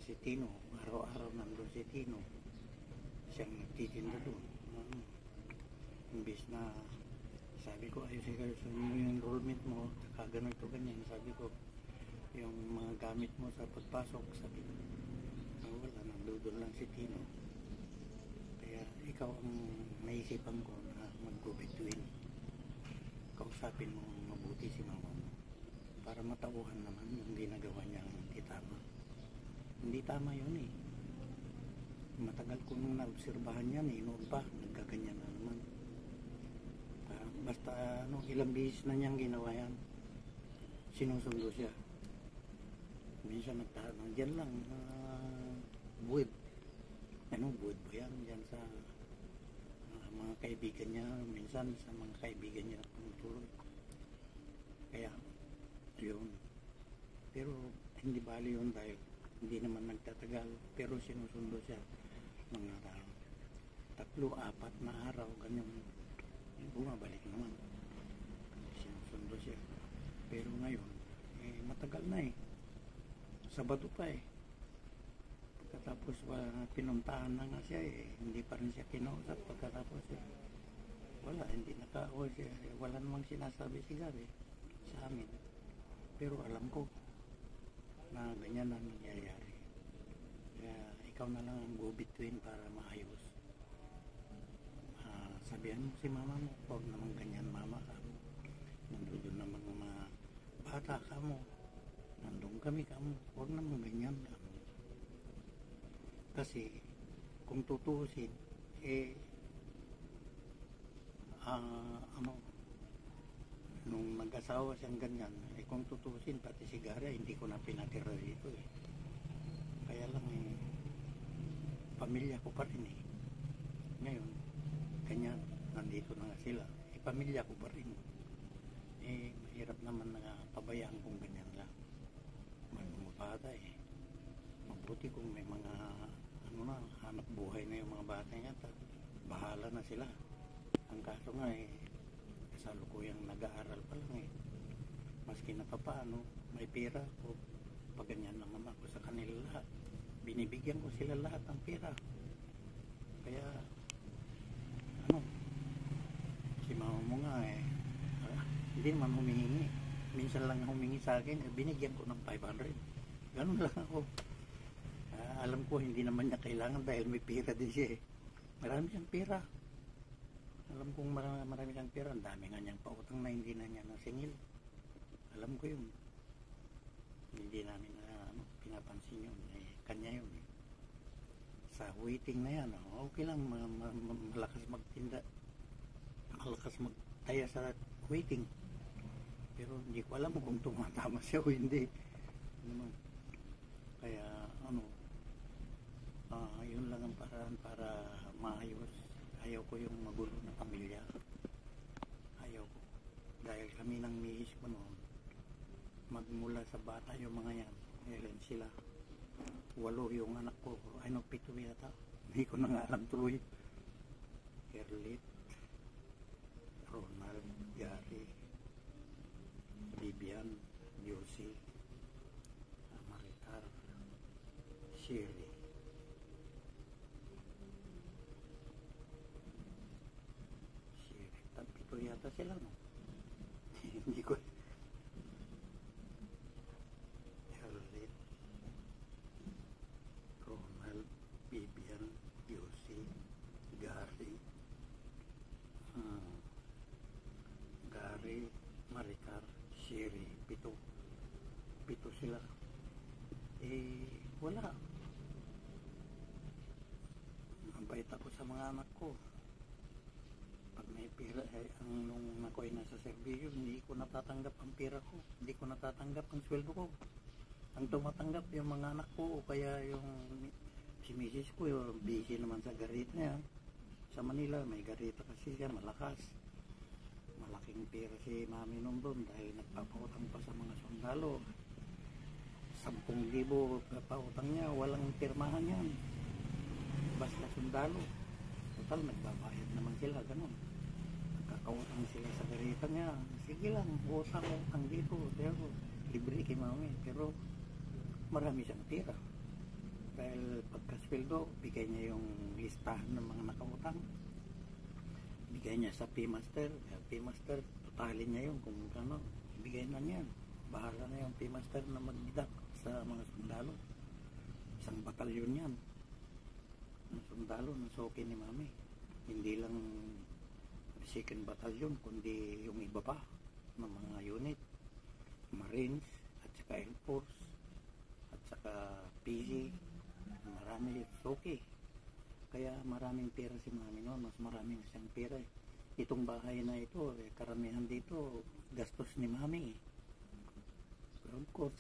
si Tino, araw-araw nandun si Tino. Siyang nagtitinda doon. Imbis na sabi ko, ayusin mo yung enrollment mo, ganito ganyan. Sabi ko, yung mga gamit mo sa pagpasok, sabi ko, wala, nandun lang si Tino. Kaya ikaw ang naisipan ko na mag-go-between. Kausapin mo mabuti si mama mo para matauhan naman yung ginagawa niya hindi tama. Hindi tama yun eh. Matagal ko nung naobserbahan yan eh, noon pa, nagkaganyan na naman. Basta ilang bihis na niyang ginawa yan, sinusundo siya. Minsan nagtahanang dyan lang, buwid. Buwid ba yan? Dyan sa mga kaibigan niya, minsan sa mga kaibigan niya tumutuloy. Kaya, yun. Pero hindi bali yun dahil hindi naman nagtatagal, pero sinusundo siya mga 3-4 na araw, ganyan. Bumabalik naman. Sinusundo siya. Pero ngayon, matagal na eh. Sabado pa eh. Pagkatapos pinuntahan na nga siya eh. Hindi pa rin siya kinausap. Pagkatapos wala, hindi nakauwi siya. Wala namang sinasabi si Gary sa amin. Pero alam ko na ganyan na nangyayari. Kaya ikaw na lang ang go-between para maayos. Sabihan mo si mama mo, huwag naman ganyan mama ka. Nandun naman mga bata ka mo. Nandun kami ka mo, huwag naman ganyan ka mo. Kasi kung tutusin, nung nag-asawa siyang ganyan, kung tutusin, pati si Gary, hindi ko na pinatira dito eh. Kaya lang pamilya ko pa rin eh. Ngayon, ganyan, nandito na nga sila. Pamilya ko pa rin. Mahirap naman na pabayaan kung ganyan lang. May mga bata eh. Mabuti kung may mga hanap buhay na yung mga bata niya. Bahala na sila. Ang kaso nga kasalukuyang nag-aaral pa lang eh. Maski na papaano, may pera ko. Pag ganyan naman ako sa kanila lahat. Binibigyan ko sila lahat ng pera. Kaya si mama mo nga hindi naman humihingi. Minsan lang humingi sa akin, binigyan ko ng 500. Ganun lang ako. Alam ko hindi naman niya kailangan dahil may pera din siya eh. Marami siyang pera. Alam kong marami siyang pera. Ang dami nga niyang pautang na hindi na niya nasingil. Alam ko yun. Hindi namin pinapansin yun. Kanya yun. Sa waiting na yan, okay lang, malakas magtinda. Malakas magtaya sa waiting. Pero hindi ko alam kung tumatama siya o hindi. Kaya, yun lang ang paraan para maayos. Ayaw ko yung magulo na pamilya. Ayaw ko. Dahil kami nang miis ko noon, magmula sa bata yung mga yan. Ilan sila. 8 yung anak ko. 7 yata. Hindi ko na nga alam tuloy. Erlit, Ronald, Gary, Vivian, Josie, Maricar, Sherry. Pito yata sila, no? Hindi ko. Erlit, Ronald, Vivian, Josie, Gary, Maricar, Sherry, 7 sila. Wala. Mabait ako sa mga anak ko. Pag may pera, nung ako'y nasa servisyo, hindi ko natatanggap ang pera ko. Hindi ko natatanggap ang sweldo ko. Ang tumatanggap yung mga anak ko o kaya yung si misis ko, yung busy naman sa garita niya. Sa Manila, may garita kasi siya, malakas. Malaking pera si mami nung doon dahil nagpapautang pa sa mga sundalo. 10,000 papautang niya, walang pirmahan yan. Basta sundalo. Total, nagbabayad naman sila, ganun. Nagkakautang sila sa garita niya. Sige lang, utang dito. Pero libre kay mami. Pero marami siyang pera. Dahil pagkasweldo, bigay niya yung listahan ng mga nakautang. Bigay niya sa P-Master. P-Master, totalin niya yun kung ano. Bigay na niya. Bahala na yung P-Master na mag-deduct sa mga sundalo. Isang batalyon yan. Ang sundalo ng soke ni Mami. Hindi lang second batalyon, kundi yung iba pa ng mga unit. Marines, at saka Air Force, at saka PG. Marami soke. Kaya maraming pera si Mami noon. Mas maraming siyang pera. Itong bahay na ito, karamihan dito, gastos ni Mami. Pero of course,